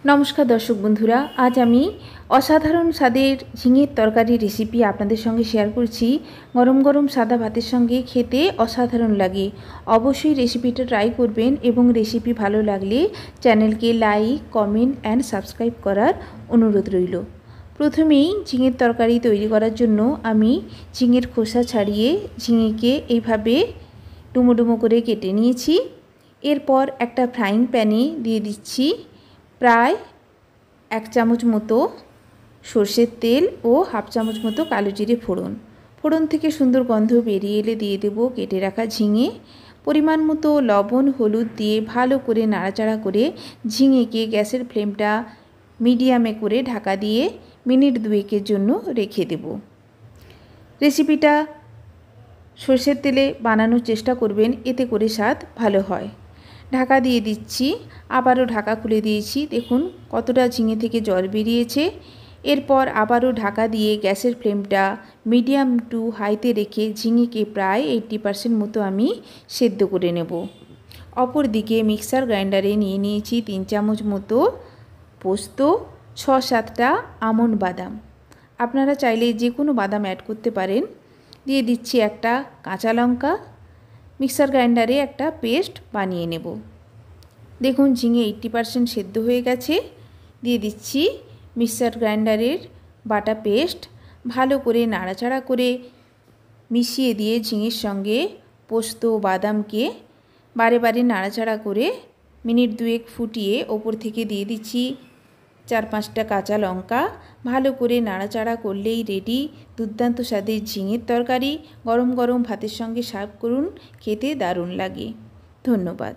নমস্কার দর্শক বন্ধুরা, আজ আমি অসাধারণ স্বাদের ঝিঙের তরকারি রেসিপি আপনাদের সঙ্গে শেয়ার করছি। গরম গরম সাদা ভাতের সঙ্গে খেতে অসাধারণ লাগে। অবশ্যই রেসিপিটা ট্রাই করবেন এবং রেসিপি ভালো লাগলে চ্যানেলকে লাইক, কমেন্ট অ্যান্ড সাবস্ক্রাইব করার অনুরোধ রইল। প্রথমেই ঝিঙের তরকারি তৈরি করার জন্য আমি ঝিঙের খোসা ছাড়িয়ে ঝিঙেকে এইভাবে ডুমো ডুমো করে কেটে নিয়েছি। এরপর একটা ফ্রাইং প্যানে দিয়ে দিচ্ছি প্রায় 1 চামচ মতো সর্ষের তেল ও হাফ চামচ মতো কালো জিরে ফোড়ন। ফোড়ন থেকে সুন্দর গন্ধ বেরিয়ে এলে দিয়ে দেব কেটে রাখা ঝিঙে। পরিমাণ মতো লবণ, হলুদ দিয়ে ভালো করে নাড়াচাড়া করে ঝিঙেকে গ্যাসের ফ্লেমটা মিডিয়ামে করে ঢাকা দিয়ে মিনিট 2 জন্য রেখে দেব। রেসিপিটা সর্ষের তেলে বানানোর চেষ্টা করবেন, এতে করে স্বাদ ভালো হয়। ঢাকা দিয়ে দিচ্ছি, আবারও ঢাকা খুলে দিয়েছি। দেখুন কতটা ঝিঙে থেকে জল বেরিয়েছে। এরপর আবারও ঢাকা দিয়ে গ্যাসের ফ্লেমটা মিডিয়াম টু হাইতে রেখে ঝিঙেকে প্রায় 80% মতো আমি সেদ্ধ করে নেব। অপর দিকে মিক্সার গ্রাইন্ডারে নিয়ে নিয়েছি 3 চামচ মতো পোস্ত, 6-7টা আমন্ড বাদাম। আপনারা চাইলে যে কোনো বাদাম অ্যাড করতে পারেন। দিয়ে দিচ্ছি একটা কাঁচা লঙ্কা। মিক্সার গ্রাইন্ডারে একটা পেস্ট বানিয়ে নেব। দেখুন ঝিঙে 80% সেদ্ধ হয়ে গেছে। দিয়ে দিচ্ছি মিক্সার গ্রাইন্ডারের বাটা পেস্ট। ভালো করে নাড়াচাড়া করে মিশিয়ে দিয়ে ঝিঙের সঙ্গে পোস্ত বাদামকে বারে বারে নাড়াচাড়া করে মিনিট 2 ফুটিয়ে ওপর থেকে দিয়ে দিচ্ছি 4-5টা কাঁচা লঙ্কা। ভালো করে নাড়াচাড়া করলেই রেডি দুর্দান্ত স্বাদের ঝিঙের তরকারি। গরম গরম ভাতের সঙ্গে সার্ভ করুন, খেতে দারুণ লাগে। ধন্যবাদ।